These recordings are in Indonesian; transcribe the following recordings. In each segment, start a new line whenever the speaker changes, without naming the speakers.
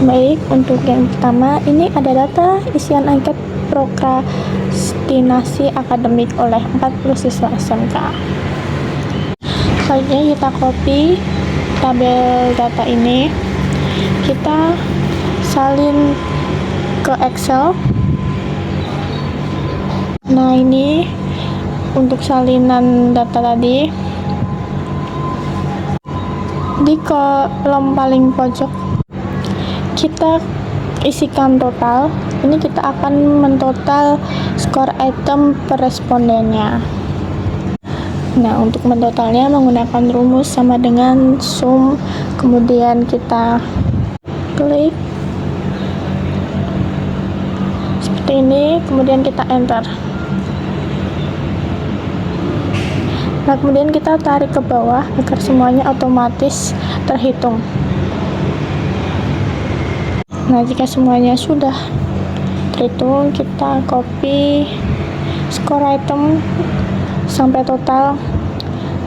Baik, untuk yang pertama, ini ada data isian angket prokrastinasi akademik oleh 40 siswa SMK. Selanjutnya kita copy tabel data ini, kita salin ke Excel. Nah, ini untuk salinan data tadi. Di kolom paling pojok kita isikan total. Ini kita akan mentotal skor item per respondennya. Nah, untuk mentotalnya menggunakan rumus sama dengan sum, kemudian kita klik seperti ini, kemudian kita enter. Nah, kemudian kita tarik ke bawah agar semuanya otomatis terhitung. Nah, jika semuanya sudah terhitung, kita copy skor item sampai total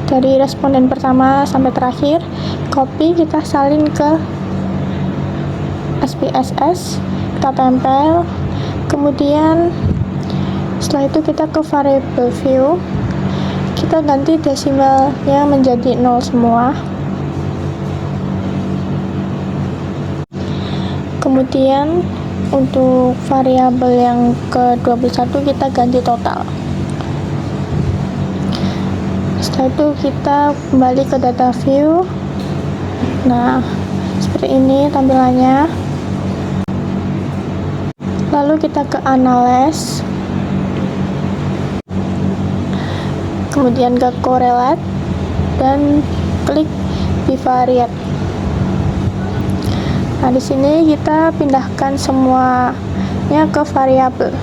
dari responden pertama sampai terakhir, copy, kita salin ke SPSS, kita tempel, kemudian setelah itu kita ke variable view, kita ganti desimalnya menjadi 0 semua. Kemudian untuk variabel yang ke-21 kita ganti total. Setelah itu kita kembali ke data view. Nah, seperti ini tampilannya. Lalu kita ke analyze, kemudian ke correlate dan klik bivariate. Nah, di sini kita pindahkan semuanya ke variabel.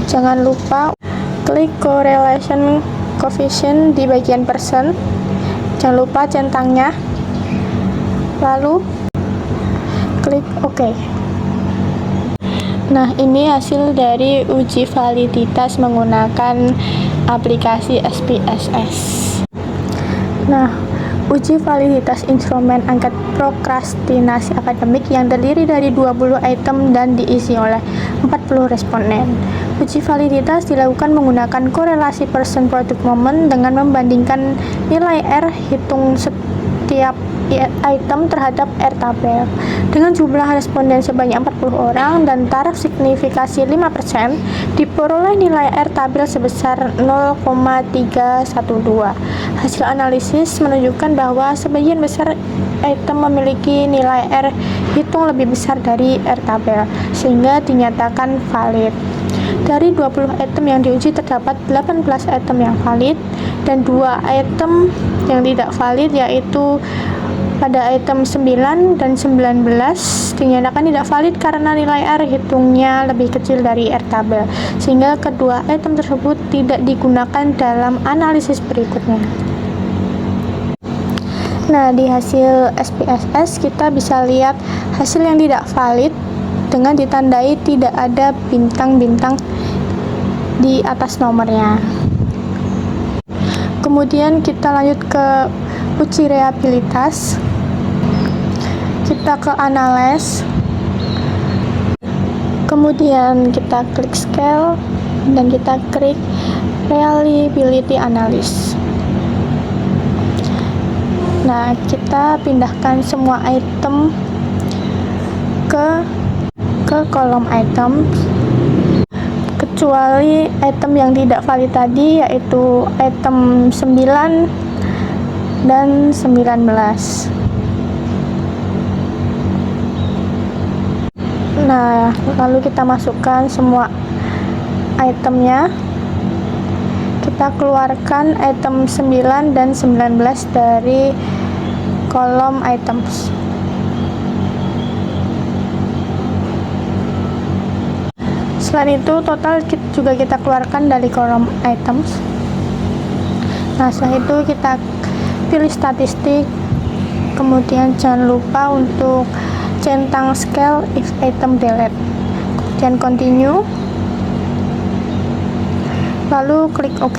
Jangan lupa klik correlation coefficient di bagian persen. Jangan lupa centangnya. Lalu klik OK. Nah, ini hasil dari uji validitas menggunakan aplikasi SPSS. Nah, uji validitas instrumen angket prokrastinasi akademik yang terdiri dari 20 item dan diisi oleh 40 responden. Uji validitas dilakukan menggunakan korelasi persen product moment dengan membandingkan nilai R hitung setiap item terhadap R tabel. Dengan jumlah responden sebanyak 40 orang dan taraf signifikasi 5%, diperoleh nilai R tabel sebesar 0,312. Hasil analisis menunjukkan bahwa sebagian besar item memiliki nilai R hitung lebih besar dari R tabel, sehingga dinyatakan valid. Dari 20 item yang diuji terdapat 18 item yang valid dan 2 item yang tidak valid, yaitu pada item 9 dan 19 dinyatakan tidak valid karena nilai R hitungnya lebih kecil dari R tabel, sehingga kedua item tersebut tidak digunakan dalam analisis berikutnya. Nah, di hasil SPSS kita bisa lihat hasil yang tidak valid dengan ditandai tidak ada bintang-bintang di atas nomornya. Kemudian kita lanjut ke uji reliabilitas. Kita ke analyze, kemudian kita klik scale dan kita klik reliability analysis. Nah, kita pindahkan semua item ke kolom item, kecuali item yang tidak valid tadi, yaitu item 9 dan 19. Nah, lalu kita masukkan semua itemnya. Kita keluarkan item 9 dan 19 dari kolom items. Selain itu, total juga kita keluarkan dari kolom items. Nah, setelah itu kita pilih statistik, kemudian jangan lupa untuk centang scale if item delete, kemudian continue, lalu klik OK.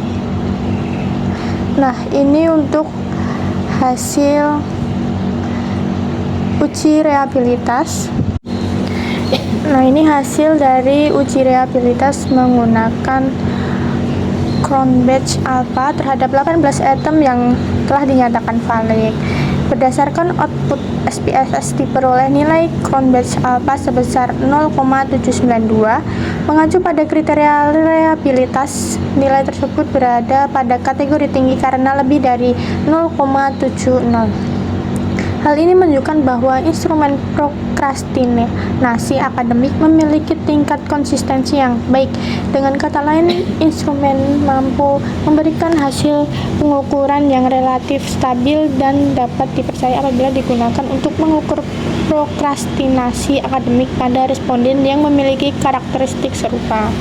Nah, ini untuk hasil uji reliabilitas. Nah, ini hasil dari uji reliabilitas menggunakan Cronbachh alpha terhadap 18 item yang telah dinyatakan valid. Berdasarkan output SPSS diperoleh nilai Cronbachh alpha sebesar 0,792. Mengacu pada kriteria reliabilitas, nilai tersebut berada pada kategori tinggi karena lebih dari 0,70. Hal ini menunjukkan bahwa instrumen prokrastinasi akademik memiliki tingkat konsistensi yang baik. Dengan kata lain, instrumen mampu memberikan hasil pengukuran yang relatif stabil dan dapat dipercaya apabila digunakan untuk mengukur prokrastinasi akademik pada responden yang memiliki karakteristik serupa.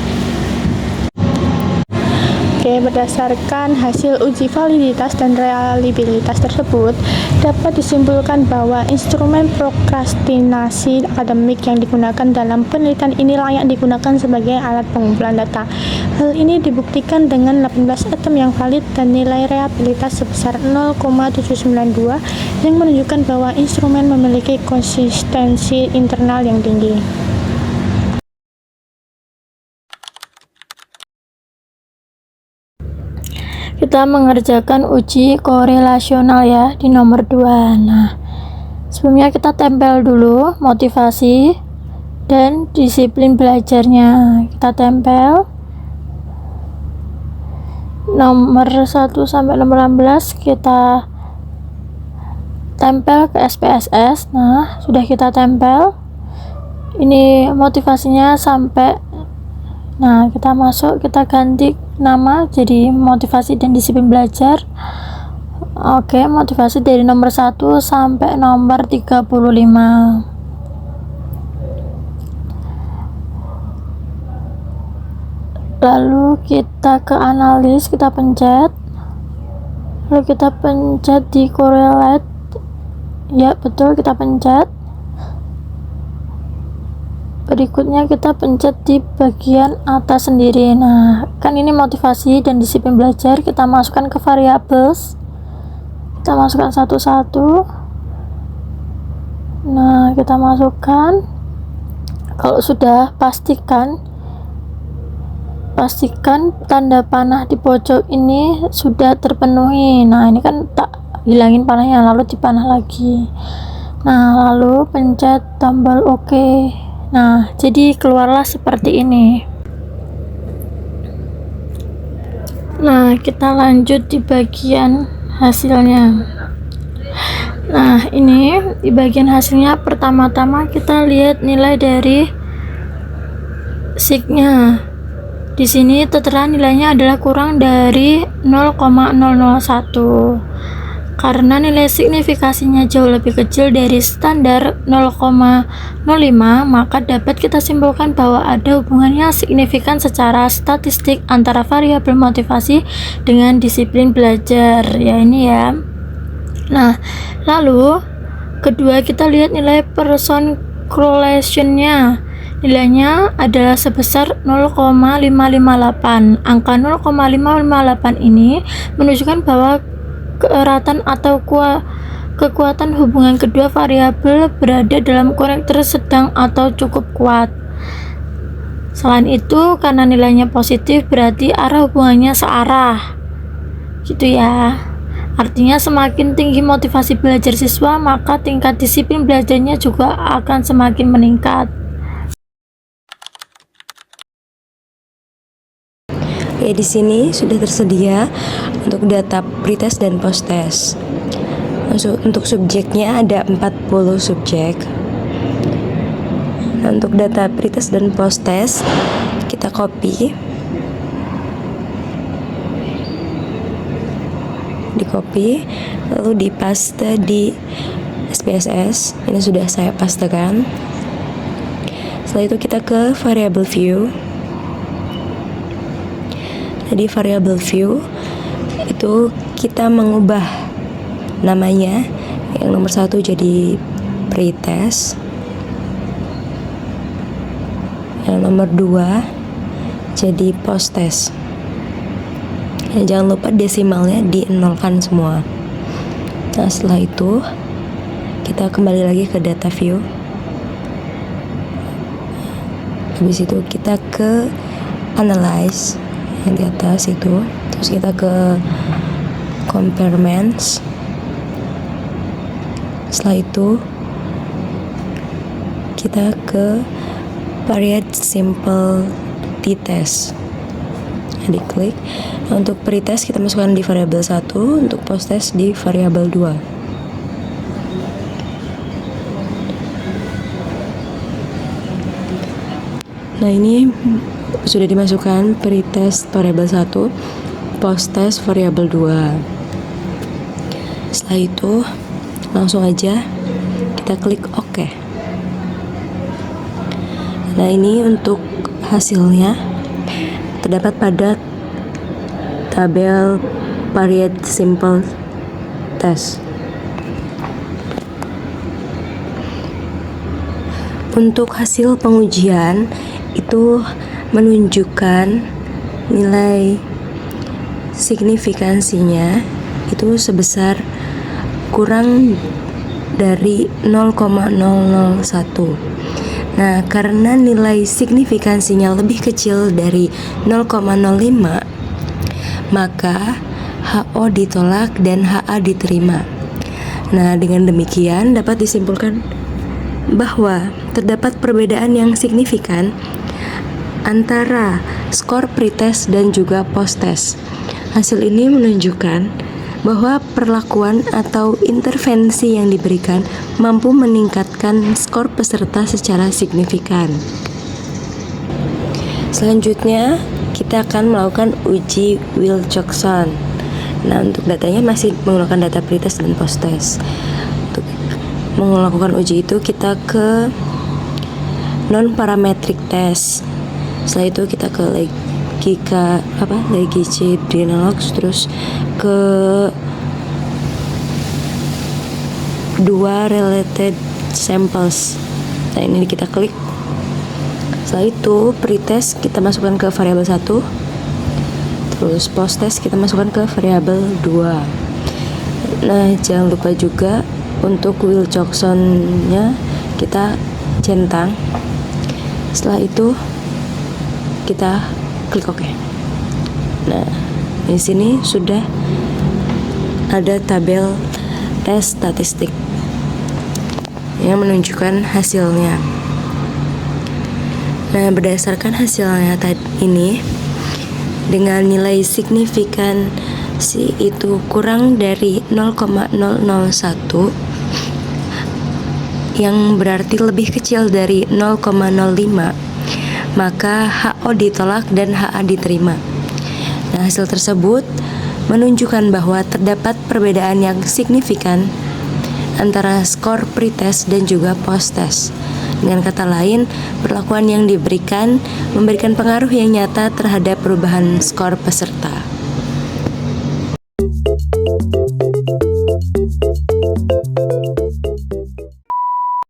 Berdasarkan hasil uji validitas dan reliabilitas tersebut, dapat disimpulkan bahwa instrumen prokrastinasi akademik yang digunakan dalam penelitian ini layak digunakan sebagai alat pengumpulan data. Hal ini dibuktikan dengan 18 item yang valid dan nilai reliabilitas sebesar 0,792 yang menunjukkan bahwa instrumen memiliki konsistensi internal yang tinggi. Kita mengerjakan uji korelasional ya di nomor 2. Nah, sebelumnya kita tempel dulu motivasi dan disiplin belajarnya. Kita tempel nomor 1 sampai nomor 16, kita tempel ke SPSS. Nah, sudah kita tempel. Ini motivasinya sampai. Nah, kita masuk, kita ganti nama jadi motivasi dan disiplin belajar. Oke, motivasi dari nomor 1 sampai nomor 35. Lalu kita ke analis, kita pencet. Lalu kita pencet di correlate. Ya, betul, kita pencet. Berikutnya kita pencet di bagian atas sendiri. Nah, kan ini motivasi dan disiplin belajar, kita masukkan ke variables. Kita masukkan satu-satu. Nah, kita masukkan. Kalau sudah, pastikan tanda panah di pojok ini sudah terpenuhi. Nah, ini kan tak hilangin panahnya, lalu dipanah lagi. Nah, lalu pencet tombol OK. Nah, jadi keluarlah seperti ini. Nah, kita lanjut di bagian hasilnya. Nah, ini di bagian hasilnya pertama-tama kita lihat nilai dari sig-nya. Di sini tertera nilainya adalah kurang dari 0,001. Karena nilai signifikasinya jauh lebih kecil dari standar 0,05, maka dapat kita simpulkan bahwa ada hubungan yang signifikan secara statistik antara variabel motivasi dengan disiplin belajar. Ya, ini ya. Nah, lalu kedua kita lihat nilai person correlation-nya. Nilainya adalah sebesar 0,558. Angka 0,558 ini menunjukkan bahwa keeratan atau kekuatan hubungan kedua variabel berada dalam korektor sedang atau cukup kuat. Selain itu, karena nilainya positif berarti arah hubungannya searah. Gitu ya. Artinya semakin tinggi motivasi belajar siswa, maka tingkat disiplin belajarnya juga akan semakin meningkat.
Oke, di sini sudah tersedia untuk data pretest dan posttest. Untuk subjeknya ada 40 subjek. Nah, untuk data pretest dan posttest kita copy. Lalu dipaste di SPSS. Ini sudah saya pastekan. Setelah itu kita ke variable view. Jadi variable view itu kita mengubah namanya, yang nomor 1 jadi pretest, yang nomor 2 jadi posttest. Ya, jangan lupa desimalnya di-nolkan semua. Nah, setelah itu kita kembali lagi ke data view. Habis itu kita ke analyze yang di atas itu, terus kita ke comparements. Setelah itu kita ke varied simple t-test. Diklik. Nah, untuk pretest kita masukkan di variabel 1, untuk post-test di variabel 2. Nah, ini sudah dimasukkan pretest variabel 1, post-test variabel 2. Setelah itu langsung aja kita klik OK. Nah, ini untuk hasilnya terdapat pada tabel varied simple test. Untuk hasil pengujian itu menunjukkan nilai signifikansinya itu sebesar kurang dari 0,001. Nah, karena nilai signifikansinya lebih kecil dari 0,05, maka HO ditolak dan HA diterima. Nah, dengan demikian dapat disimpulkan bahwa terdapat perbedaan yang signifikan antara skor pretest dan juga post-test. Hasil ini menunjukkan bahwa perlakuan atau intervensi yang diberikan mampu meningkatkan skor peserta secara signifikan. Selanjutnya, kita akan melakukan uji Wilcoxon. Nah, untuk datanya masih menggunakan data pretest dan post-test. Untuk melakukan uji itu, kita ke non-parametric test. Setelah itu kita ke Legici Dynalogs, terus ke dua related samples. Nah, ini kita klik. Setelah itu pretest kita masukkan ke variabel 1, terus post-test kita masukkan ke variabel 2. Nah, jangan lupa juga untuk Wilcoxon-nya kita centang. Setelah itu kita klik OK. Nah, di sini sudah ada tabel tes statistik yang menunjukkan hasilnya. Nah, berdasarkan hasilnya ini dengan nilai signifikansi itu kurang dari 0,001, yang berarti lebih kecil dari 0,05, maka HO ditolak dan HA diterima. Nah, hasil tersebut menunjukkan bahwa terdapat perbedaan yang signifikan antara skor pretest dan juga post-test. Dengan kata lain, perlakuan yang diberikan memberikan pengaruh yang nyata terhadap perubahan skor peserta.